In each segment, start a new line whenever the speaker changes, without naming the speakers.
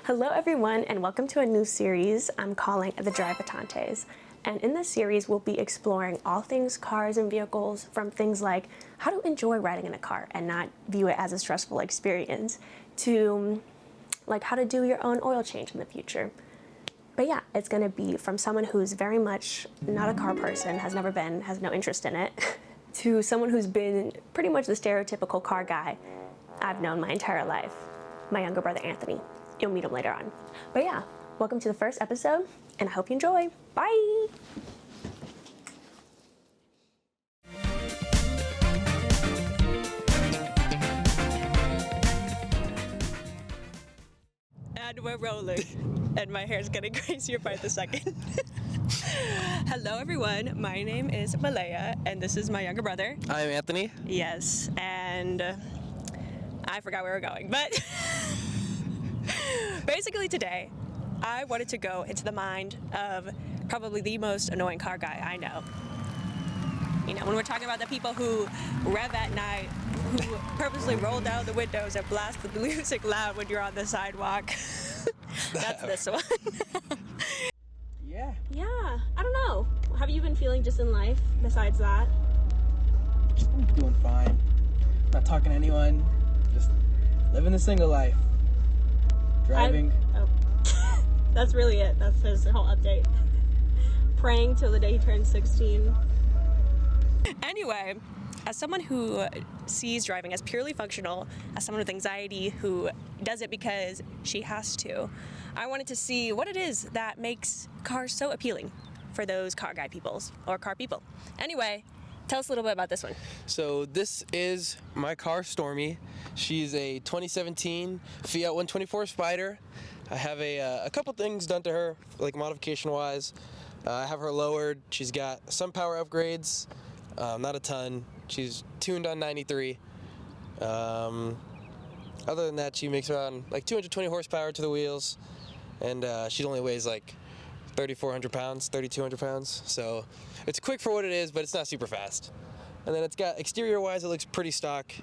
Hello everyone and welcome to a new series I'm calling the Driveatantes. And in this series we'll be exploring all things cars and vehicles, from things like how to enjoy riding in a car and not view it as a stressful experience, to like how to do your own oil change in the future. But yeah, it's going to be from someone who's very much not a car person, has never been, has no interest in it, to someone who's been pretty much the stereotypical car guy I've known my entire life, my younger brother Anthony. You'll meet him later on. But yeah, welcome to the first episode, and I hope you enjoy. Bye!
And we're rolling. And my hair's getting crazier by the second. Hello everyone, my name is Malaya, and this is my younger brother.
I'm Anthony.
Yes, and I forgot where we're going, but basically today, I wanted to go into the mind of probably the most annoying car guy I know. You know, when we're talking about the people who rev at night, who purposely roll down the windows and blast the music loud when you're on the sidewalk. That's this one.
Yeah.
Yeah, I don't know. Have you been feeling just in life besides that?
I'm doing fine. Not talking to anyone. Just living the single life. Driving.
That's really it. That's his whole update. Praying till the day he turns 16.
Anyway, as someone who sees driving as purely functional, as someone with anxiety who does it because she has to, I wanted to see what it is that makes cars so appealing for those car guy peoples or car people. Anyway, tell us a little bit about this one.
So this is my car, Stormy. She's a 2017 Fiat 124 Spider. I have a couple things done to her, like modification-wise. I have her lowered. She's got some power upgrades, not a ton. She's tuned on 93. Other than that, she makes around like 220 horsepower to the wheels, and she only weighs like 3,400 pounds, 3,200 pounds. So it's quick for what it is, but it's not super fast. And then it's got, exterior-wise, it looks pretty stock.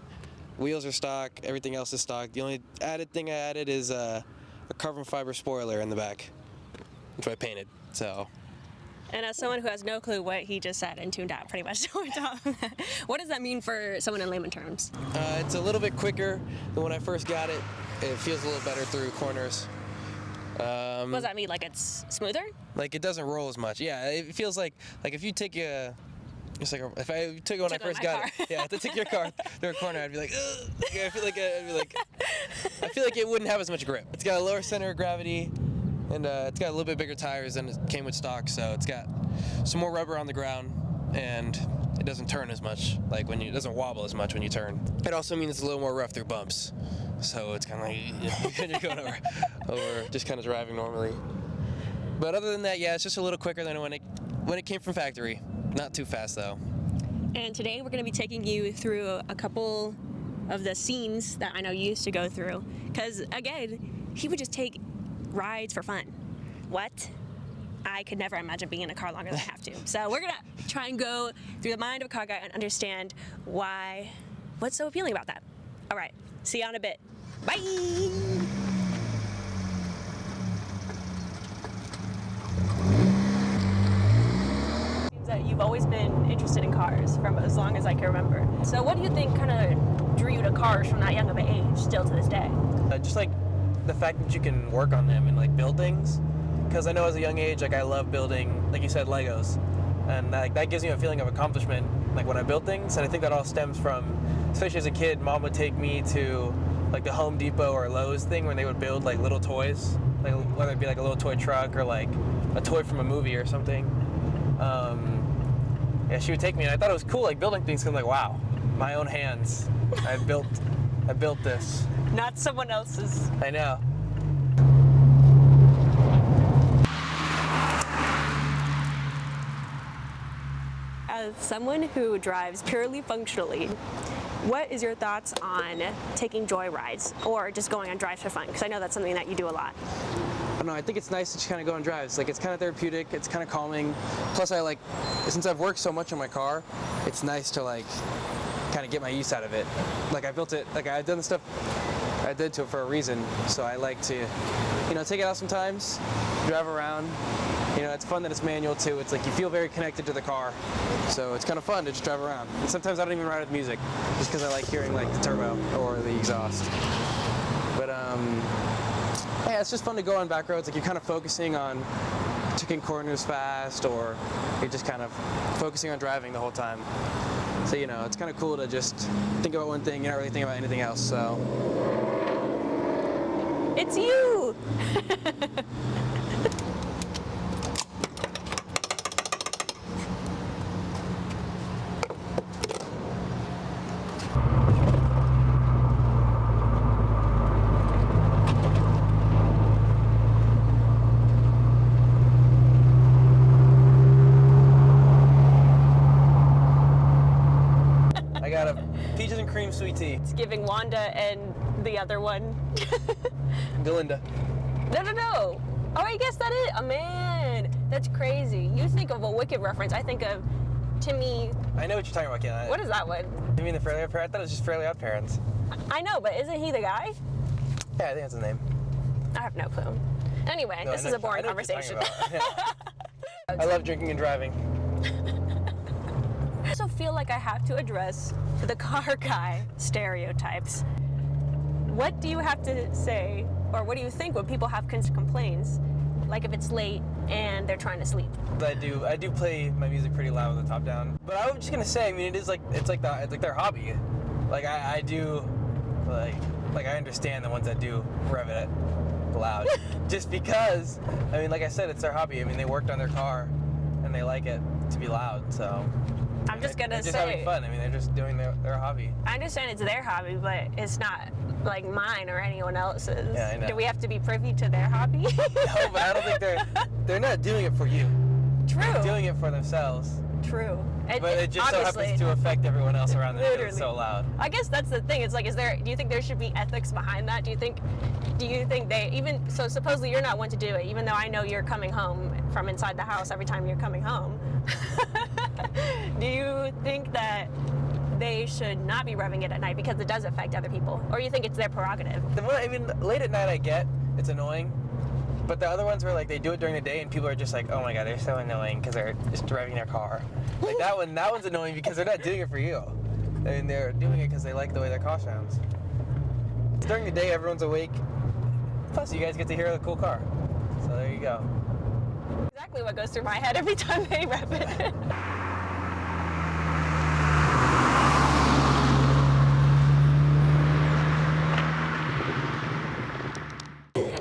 Wheels are stock, everything else is stock. The only added thing I added is a carbon fiber spoiler in the back, which I painted, so.
And as someone who has no clue what he just said and tuned out pretty much, what does that mean for someone in layman terms?
It's a little bit quicker than when I first got it. It feels a little better through corners.
What does that mean? Like it's smoother?
Like it doesn't roll as much. Yeah, it feels like if you take it's like if I took it when I first got it. Yeah, to take your car through a corner, I'd be like, ugh. I feel like it wouldn't have as much grip. It's got a lower center of gravity, and it's got a little bit bigger tires than it came with stock, so it's got some more rubber on the ground, and it doesn't turn as much, like it doesn't wobble as much when you turn. It also means it's a little more rough through bumps, so it's kind of like you're going over just kind of driving normally. But other than that, yeah, it's just a little quicker than when it came from factory. Not too fast though.
And today we're going to be taking you through a couple of the scenes that I know you used to go through, because again, he would just take rides for fun. What? I could never imagine being in a car longer than I have to. So we're gonna try and go through the mind of a car guy and understand what's so appealing about that. All right, see you in a bit. Bye. Seems that you've always been interested in cars from as long as I can remember. So what do you think kind of drew you to cars from that young of an age, still to this day?
Just like the fact that you can work on them and like build things, because I know as a young age, like I love building, like you said, Legos, and that gives me a feeling of accomplishment, like when I build things. And I think that all stems from, especially as a kid, Mom would take me to like the Home Depot or Lowe's thing when they would build like little toys, like whether it be like a little toy truck or like a toy from a movie or something. Yeah, she would take me, and I thought it was cool, like building things. Cause I'm like, wow, my own hands, I built this.
Not someone else's.
I know.
As someone who drives purely functionally, what is your thoughts on taking joy rides or just going on drives for fun? Because I know that's something that you do a lot.
I don't know, I think it's nice to just kind of go on drives. Like, it's kind of therapeutic, it's kind of calming. Plus, since I've worked so much on my car, it's nice to, like, kind of get my use out of it. Like, I built it, like, I've done the stuff, I did to it for a reason. So I like to, you know, take it out sometimes, drive around. You know, it's fun that it's manual too. It's like you feel very connected to the car. So it's kind of fun to just drive around. And sometimes I don't even ride with music, just because I like hearing like the turbo or the exhaust. But yeah, it's just fun to go on back roads. Like you're kind of focusing on taking corners fast, or you're just kind of focusing on driving the whole time. So, you know, it's kind of cool to just think about one thing, you're not really thinking about anything else, so.
It's you!
I got a peaches and cream sweet tea.
It's giving Wanda and the other one.
Galinda.
No. Oh, I guess that is. Oh, man. That's crazy. You think of a Wicked reference. I think of Timmy.
I know what you're talking about, Ken.
What is that one?
You mean the Fairly Odd Parents? I thought it was just Fairly Odd Parents.
I know, but isn't he the guy?
Yeah, I think that's his name.
I have no clue. Anyway,
No,
this is a boring conversation.
Yeah. I love drinking and driving.
I also feel like I have to address the car guy stereotypes. What do you have to say, or what do you think when people have complaints, like if it's late and they're trying to sleep?
I do play my music pretty loud with the top down. But I was just gonna say, I mean, it's like their hobby. Like I do, like I understand the ones that do rev it loud, just because. I mean, like I said, it's their hobby. I mean, they worked on their car, and they like it to be loud. So
I'm just gonna
they're just
say,
having fun. I mean, they're just doing their hobby.
I understand it's their hobby, but it's not like mine or anyone else's.
Yeah, I know.
Do we have to be privy to their hobby?
No, but I don't think they're not doing it for you.
True.
They're doing it for themselves.
True.
But it just so happens to affect everyone else around them because it's so loud.
I guess that's the thing. It's like, do you think there should be ethics behind that? Do you think they even, so supposedly you're not one to do it, even though I know you're coming home from inside the house every time you're coming home. Do you think that they should not be revving it at night because it does affect other people? Or you think it's their prerogative?
I mean, late at night I get, it's annoying. But the other ones where like they do it during the day and people are just like, oh my god, they're so annoying because they're just driving their car. Like that one's annoying because they're not doing it for you. I mean, they're doing it because they like the way their car sounds. During the day, everyone's awake. Plus, you guys get to hear the cool car. So there you go.
Exactly what goes through my head every time they rev it.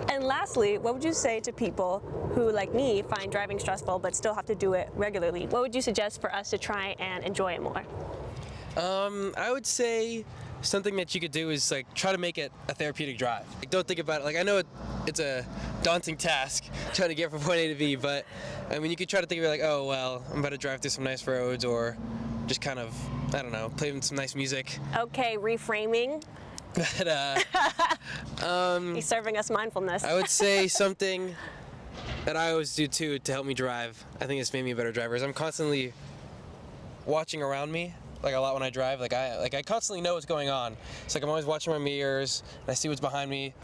And lastly, what would you say to people who, like me, find driving stressful but still have to do it regularly? What would you suggest for us to try and enjoy it more?
I would say something that you could do is like try to make it a therapeutic drive. Like, don't think about it. Like I know it's a daunting task trying to get from point A to B, but I mean you could try to think of it like, oh well, I'm about to drive through some nice roads, or just kind of, I don't know, play some nice music.
Okay, reframing.
But
He's serving us mindfulness.
I would say something that I always do too to help me drive. I think it's made me a better driver. Is I'm constantly watching around me, like a lot when I drive. Like I constantly know what's going on. It's like I'm always watching my mirrors and I see what's behind me.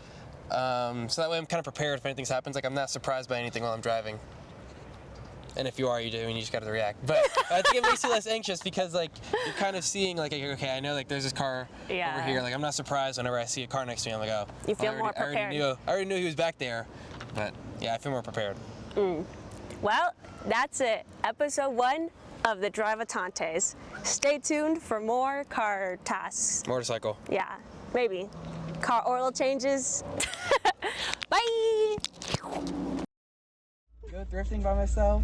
So that way I'm kind of prepared if anything happens. Like I'm not surprised by anything while I'm driving. And if you are, you do, and you just got to react. But I think it makes you less anxious because, like, you're kind of seeing, like, okay, I know, like, there's this car over here. Like, I'm not surprised whenever I see a car next to me. I'm like, oh.
You feel more prepared.
I already knew he was back there. But, yeah, I feel more prepared.
Well, that's it. Episode 1 of the Driveatantes. Stay tuned for more car tasks.
Motorcycle.
Yeah, maybe. Car oil changes. Bye!
Go thrifting by myself.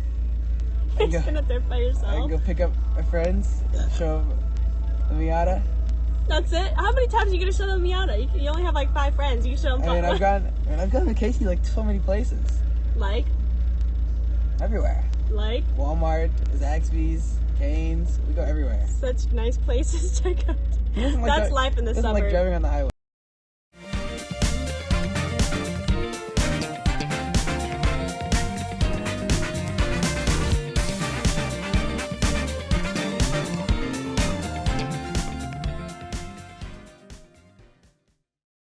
You're gonna thrift by
I
yourself?
can go pick up my friends, show them the Miata.
That's it? How many times are you gonna show them Miata? You only have like 5 friends. You can show them 5.
I've gone to Casey like so many places.
Like?
Everywhere.
Like?
Walmart, Zaxby's, Cane's. We go everywhere.
Such nice places to go to.
He doesn't like
That's life in the
He doesn't like
suburbs.
driving on the highway.